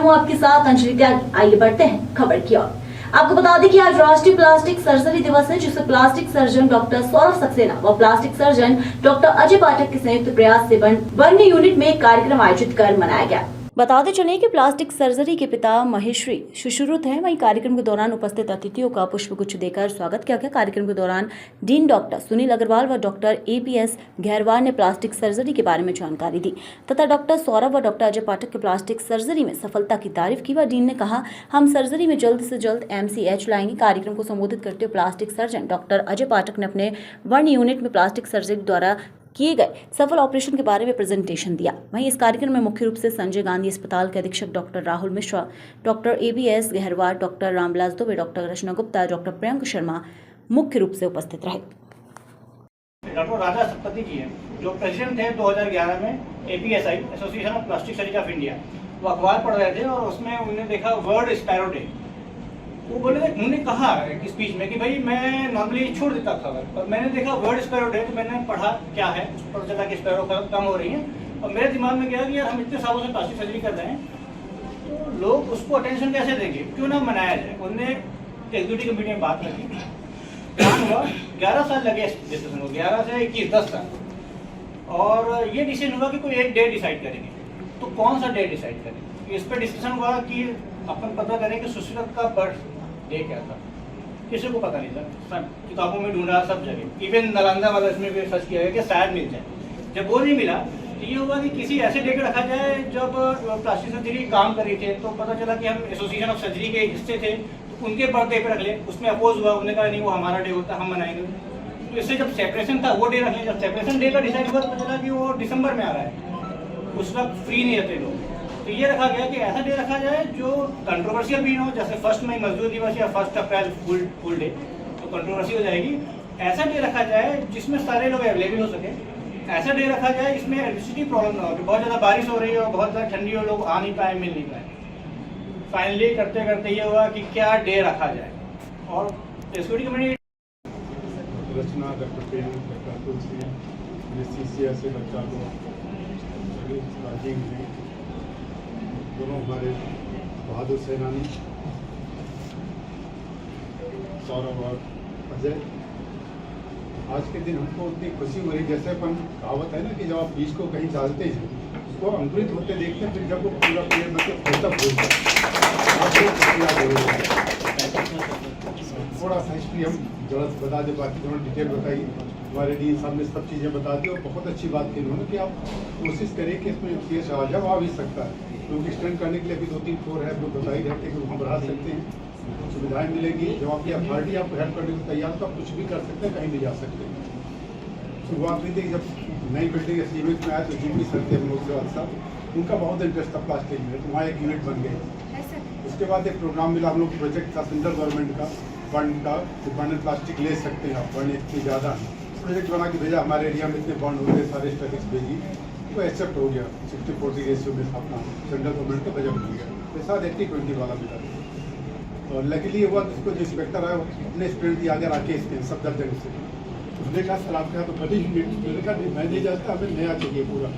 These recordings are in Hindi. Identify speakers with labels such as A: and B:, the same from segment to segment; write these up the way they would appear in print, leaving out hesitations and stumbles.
A: हूँ आपके साथ अंजलि त्यागी। आइए बढ़ते हैं खबर की ओर। आपको बता दें कि आज राष्ट्रीय प्लास्टिक सर्जरी दिवस है, जिसे plastic surgeon doctor Saurabh Saxena व प्लास्टिक सर्जन डॉक्टर अजय पाठक के संयुक्त प्रयास से बर्न यूनिट में एक कार्यक्रम आयोजित कर मनाया गया। बताते चले कि प्लास्टिक सर्जरी के पिता महेश्वरी सुश्रुत हैं। वहीं कार्यक्रम के दौरान उपस्थित अतिथियों का पुष्पगुच्छ देकर स्वागत किया गया। कार्यक्रम के दौरान डीन डॉक्टर सुनील अग्रवाल व डॉक्टर APS घेरवार ने प्लास्टिक सर्जरी के बारे में जानकारी दी तथा डॉक्टर सौरभ व डॉक्टर अजय पाठक के प्लास्टिक सर्जरी में सफलता की तारीफ की। व डीन ने कहा, हम सर्जरी में जल्द से जल्द MCH लाएंगे। कार्यक्रम को संबोधित करते हुए प्लास्टिक सर्जन डॉक्टर अजय पाठक ने अपने बर्न यूनिट में प्लास्टिक सर्जरी द्वारा किए गए सफल ऑपरेशन के बारे में प्रेजेंटेशन दिया। वहीं इस कार्यक्रम में मुख्य रूप से संजय गांधी अस्पताल के अधीक्षक doctor Rahul Mishra, doctor ABS Gherwar, doctor Ramvilas Dubey, doctor Rachna Gupta, doctor Priyank Sharma मुख्य रूप से उपस्थित रहे।
B: डॉक्टर राजा सतपथी जी हैं, जो प्रेसिडेंट थे 2011 में APSI association of plastic surgery of India. वो अखबार पढ़ रहे थे और उसमें उन्होंने देखा वर्ल्ड स्पैरो डे। वो बोले, उन्होंने कहा एक स्पीच में कि भाई मैं नॉर्मली छोड़ देता खबर, पर मैंने देखा वर्ल्ड स्पैरो डे तो मैंने पढ़ा क्या है, उस पर चला कि स्पैरो कम हो रही है। और मेरे दिमाग में गया कि यार हम इतने सालों से प्लास्टिक सर्जरी कर रहे हैं, तो लोग उसको अटेंशन कैसे देंगे, क्यों ना मनाया जाए। उन्होंने एग्जीक्यूटिव कमेटी में बात रखी, प्लान हुआ, 11 साल लगे डिस्कशन को, 11 से 21 10 साल। और ये डिसीजन हुआ कि कोई एक डेट डिसाइड करेंगे। तो कौन सा डेट डिसाइड करेंगे, इस पर डिस्कशन हुआ कि अपन पता करें कि सुश्रुत का बर्थ डे क्या था। किसी को पता नहीं था, सब किताबों में ढूंढा, सब जगह, इवन नालंदा वाला इसमें भी सर्च किया गया कि शायद मिल जाए। जब वो नहीं मिला तो ये हुआ कि किसी ऐसे डे पे रखा जाए जब प्लास्टिक सर्जरी काम कर रही थे। तो पता चला कि हम एसोसिएशन ऑफ सर्जरी के हिस्से थे, तो उनके बर्थडे पे रख ले। उसमें अपोज हुआ, उन्होंने कहा नहीं वो हमारा डे होता, हम मनाएंगे। तो इससे जब सेपरेशन था वो डे रख लिया। जब सेपरेशन डे का डिसाइड हुआ तो पता चला कि वो दिसंबर में आ रहा है, उस वक्त फ्री नहीं रहते लोग। तो ये रखा गया कि ऐसा डे रखा जाए जो कंट्रोवर्शियल भी ना हो, जैसे 1 मई मजदूर दिवस या 1 अप्रैल फुल डे, तो कंट्रोवर्सी हो जाएगी। ऐसा डे रखा जाए जिसमें सारे लोग अवेलेबल हो सके। ऐसा डे रखा जाए इसमें इलेक्ट्रिसिटी प्रॉब्लम ना हो, कि बहुत ज़्यादा बारिश हो रही हो, बहुत ज़्यादा ठंडी हो, लोग आ नहीं पाए, मिल नहीं पाए। फाइनली करते करते ये हुआ कि क्या डे रखा जाए। और सिक्योरिटी कमेटी
C: रचना, डॉक्टर प्रियंक, डॉक्टर तुलसी, CCS से बच्चा को राजीव जी, दोनों हमारे बहादुर सेनानी सौरभ और अजय। आज के दिन हमको उतनी खुशी हो रही, जैसे अपन कहावत है ना कि जब आप बीज को कहीं डालते हैं उसको अंकुरित होते देखते हैं, फिर जब वो पूरा पेड़ मतलब फलता फूलता थोड़ा सा हिस्ट्री हम जरा बता दें, बाकी थोड़ा डिटेल बताइए। हमारे डीन साहब ने सब चीज़ें बता दी और बहुत अच्छी बात की उन्होंने कि आप कोशिश करें कि इसमें केस आ जाओ, आ भी सकता है, क्योंकि एक्सटेंड करने के लिए अभी 2-3 फ्लोर है, जो बताई रहते हैं कि वहाँ बढ़ा सकते हैं, सुविधाएं मिलेगी। जब आपकी अथॉरिटी आपको हेल्प करने को तैयार तो आप कुछ भी कर सकते हैं, कहीं भी जा सकते हैं। शुरुआत हुई थी जब नई बिल्डिंग सीमेंट में आया तो जिम्मी सर थे हम लोग साहब, उनका बहुत इंटरेस्ट था प्लास्टिक में, तो वहाँ एक यूनिट बन गए। उसके बाद एक प्रोग्राम मिला, हम लोग प्रोजेक्ट था सेंट्रल गवर्नमेंट का फंड का, बर्न प्लास्टिक ले सकते हैं आप, बर्न इतनी ज़्यादा प्रोजेक्ट बना के भेजा, हमारे एरिया में इतने बर्न हो गए, सारे स्टैटिक्स भेजी, वो एक्सेप्ट हो गया। 60-40 रेशियो में अपना सेंट्रल गवर्नमेंट का बजट मिल गया, तो साथ 80-20 वाला मिला। और लकीली हुआ कि उसको जो इंस्पेक्टर आया अपने स्टूडेंट दिया गया राकेश के सफदरजंग से। उसने कहा सर आपके यहाँ तो बड़ी यूनिट, मैंने कहा मैं नहीं जाता, हमें नया चाहिए पूरा,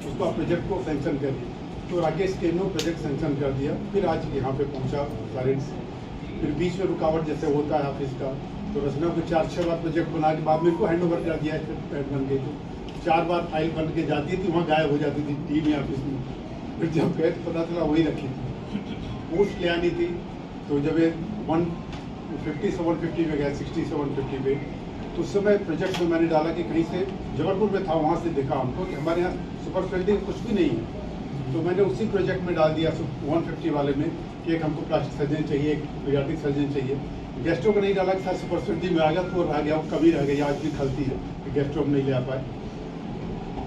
C: उसको आप प्रोजेक्ट को सेंक्शन कर दिया। तो राकेश के नो प्रोजेक्ट सेंक्शन कर दिया। फिर आज यहाँ पे पहुँचा पेरेंट्स, फिर बीच में रुकावट जैसे होता है ऑफिस का, तो रचना को 4-6 बार प्रोजेक्ट बना के बाद में को हैंड ओवर कर दिया, फिर बन गई तो 4 बार फाइल बन के जाती थी, वहाँ गायब हो जाती थी टीम या ऑफिस में। फिर जब गए तो पता चला वही रखी थी, पोस्ट ले आनी थी। तो जब 150 से 150 में गया, 60 से 150 पे, तो उस समय प्रोजेक्ट में मैंने डाला कि कहीं से जबलपुर में था, वहाँ से देखा हमको कि हमारे यहाँ सुपर स्पेशलिटी कुछ भी नहीं है। तो मैंने उसी प्रोजेक्ट में डाल दिया 150 वाले में कि एक हमको प्लास्टिक सर्जन चाहिए, एक पीडियाट्रिक सर्जन चाहिए। गेस्ट्रो का नहीं डाला कि सुपर स्पेशलिटी में आ गया तो वो रह गया, वो कभी रह गई, आज भी खलती है कि गेस्ट्रो नहीं ले आ पाए।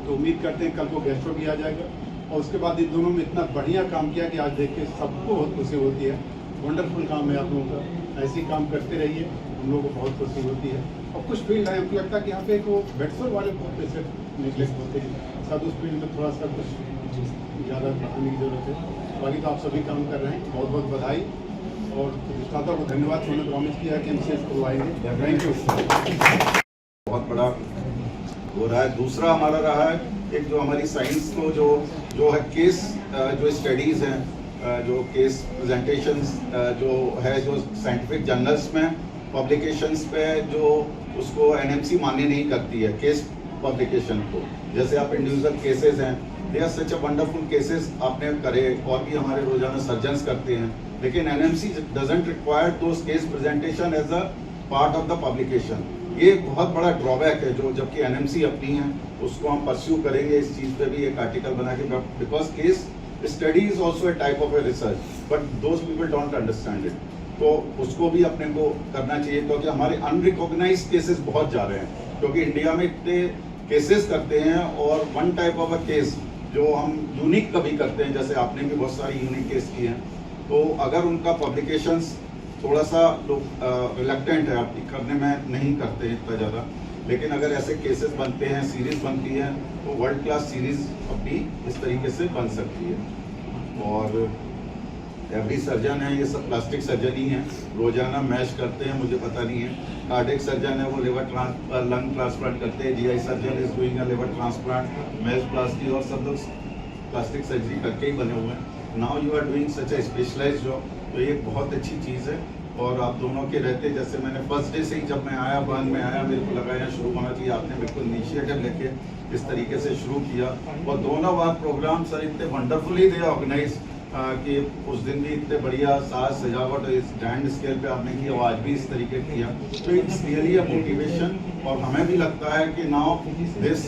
C: तो उम्मीद करते हैं कल को गेस्ट्रो भी आ जाएगा। और उसके बाद इन दोनों में इतना बढ़िया काम किया कि आज देख के सबको बहुत खुशी होती है। वंडरफुल काम है आप लोगों का, ऐसे ही काम करते रहिए, हम लोगों को बहुत खुशी होती है। और कुछ फील्ड है हमको लगता है कि यहाँ पे को बेडसोर वाले बहुत पेशेंट निगलेक्ट होते हैं, शायद उस फील्ड में थोड़ा सा कुछ ज़्यादा बढ़ाने की जरूरत है। बाकी तो आप सभी काम कर रहे हैं, बहुत बहुत बधाई। और प्रतिष्ठाता को धन्यवाद, उन्होंने प्रॉमिस किया कि हम सेल्स करवाएंगे। Thank you.
D: बहुत बड़ा हो रहा है। दूसरा हमारा रहा है एक जो हमारी साइंस को जो है केस जो स्टडीज़ हैं जो केस प्रेजेंटेशंस जो है जो साइंटिफिक जर्नल्स में पब्लिकेशंस पे जो उसको एनएमसी मान्य नहीं करती है केस पब्लिकेशन को। जैसे आप इंडिविजुअल केसेस हैं, they are such a wonderful cases आपने करे और भी हमारे रोजाना सर्जन्स करते हैं, लेकिन NMC doesn't require those case presentation as a part of the publication. ये बहुत बड़ा ड्रॉबैक है जो, जबकि एनएमसी अपनी है उसको हम परस्यू करेंगे इस चीज़ पे भी एक आर्टिकल बना के, because case study is also a type of a research, but those people don't understand it. तो उसको भी अपने को करना चाहिए, क्योंकि हमारे अनरिकॉग्नाइज केसेस बहुत जा रहे हैं, क्योंकि इंडिया में इतने केसेस करते हैं और one type of a case जो हम यूनिक कभी करते हैं, जैसे आपने भी बहुत सारी यूनिक केस किए हैं, तो अगर उनका पब्लिकेशंस थोड़ा सा लोग रिलक्टेंट है आप करने में, नहीं करते हैं इतना ज़्यादा, लेकिन अगर ऐसे केसेस बनते हैं, सीरीज बनती है, तो वर्ल्ड क्लास सीरीज अपनी इस तरीके से बन सकती है। और एवरी सर्जन है, ये सब प्लास्टिक सर्जन ही हैं, रोजाना मैश करते हैं, मुझे पता नहीं है। कार्डियक सर्जन है वो लंग ट्रांसप्लांट करते हैं, GI surgeon is doing a liver transplant, मैश प्लास्टिक, और सब लोग प्लास्टिक सर्जरी करके ही बने हुए हैं। Now you are doing such a specialised job, तो ये बहुत अच्छी चीज़ है। और आप दोनों के रहते, जैसे मैंने फर्स्ट डे से ही जब मैं आया, बर्न में आया, मेरे को लगा यहाँ शुरू होना चाहिए, आपने बिल्कुल इनिशिएटिव लेके इस तरीके से शुरू किया। और दोनों बार प्रोग्राम सर इतने वंडरफुली थे ऑर्गेनाइज कि उस दिन भी इतने बढ़िया साज सजावट इस ग्रैंड स्केल पे आपने की, और आज भी इस तरीके किया, तो इट्स रियली अ मोटिवेशन। और हमें भी लगता है कि now this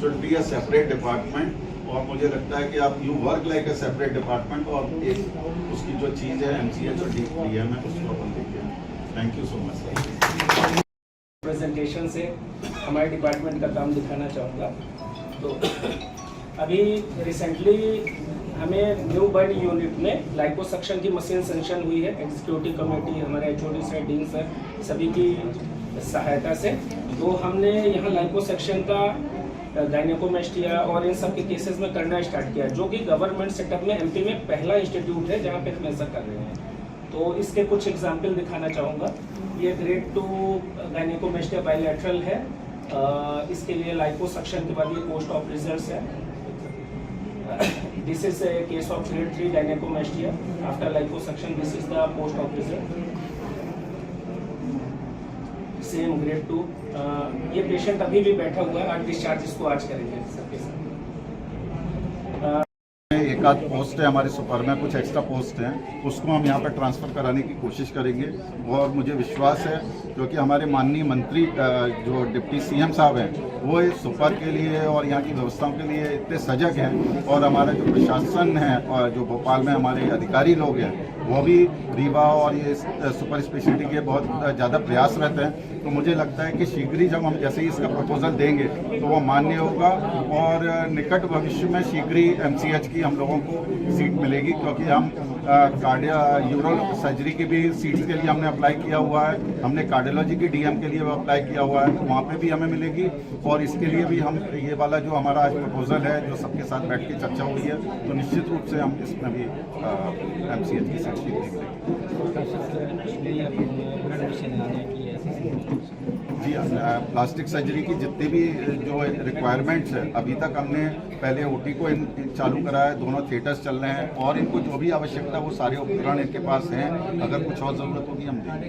D: should be a separate department, और मुझे लगता है कि आप you work like a separate department, और एक उसकी जो चीज़ है एमसीएच और डीएम है उसको अपन देखिए। Thank you so much.
E: Presentation से हमारे डिपार्टमेंट का काम दिखाना चाहूँगा। तो अभी रिसेंटली हमें न्यू बर्न यूनिट में लाइपोसक्शन की मशीन सेंक्शन हुई है, एग्जीक्यूटिव कमेटी, हमारे एचओडी सर, डीन सर, सभी की सहायता से। तो हमने यहाँ लाइपोसक्शन का गायनेकोमेस्टिया और इन सब के केसेस में करना स्टार्ट किया, जो कि गवर्नमेंट सेटअप में एमपी में पहला इंस्टीट्यूट है जहाँ पे हम ऐसा कर रहे हैं। तो इसके कुछ एग्जाम्पल दिखाना चाहूँगा। ये ग्रेड 2 गायनेकोमेस्टिया बायलैटरल है, इसके लिए लाइपोसक्शन के बाद ये पोस्ट ऑफ रिजल्ट्स है। This is a case of grade 3 gynaecomastia after liposuction, this is the post of result. Same grade 2, ये पेशेंट अभी भी बैठा हुआ है, आज डिस्चार्ज इसको आज करेंगे सबके साथ।
D: एक आध पोस्ट है हमारे सुपर में, कुछ एक्स्ट्रा पोस्ट हैं, उसको हम यहाँ पर ट्रांसफ़र कराने की कोशिश करेंगे। और मुझे विश्वास है, क्योंकि हमारे माननीय मंत्री जो डिप्टी सीएम साहब हैं, वो इस सुपर के लिए और यहाँ की व्यवस्थाओं के लिए इतने सजग हैं, और हमारा जो प्रशासन है और जो भोपाल में हमारे अधिकारी लोग हैं, वो भी रीवा और ये सुपर स्पेशलिटी के बहुत ज़्यादा प्रयास रहते हैं। तो मुझे लगता है कि शीघ्र ही जब हम जैसे ही इसका प्रपोजल देंगे तो वो मान्य होगा, और निकट भविष्य में शीघ्र ही एमसीएच की हम लोगों को सीट मिलेगी, क्योंकि हम यूरो सर्जरी की भी सीट्स के लिए हमने अप्लाई किया हुआ है, हमने कार्डियोलॉजी की डीएम के लिए अप्लाई किया हुआ है, तो वहाँ पे भी हमें मिलेगी। और इसके लिए भी हम ये वाला जो हमारा आज प्रपोजल है, जो सबके साथ बैठ के चर्चा हुई है, तो निश्चित रूप से हम इसमें भी एमसीएच की सीट देंगे। जी, प्लास्टिक सर्जरी की जितनी भी जो रिक्वायरमेंट्स है, अभी तक हमने पहले ओटी को चालू कराया, दोनों थिएटर्स चल रहे हैं, और इनको जो भी आवश्यकता वो सारे उपकरण इनके पास हैं, अगर कुछ और ज़रूरत होगी हम देंगे।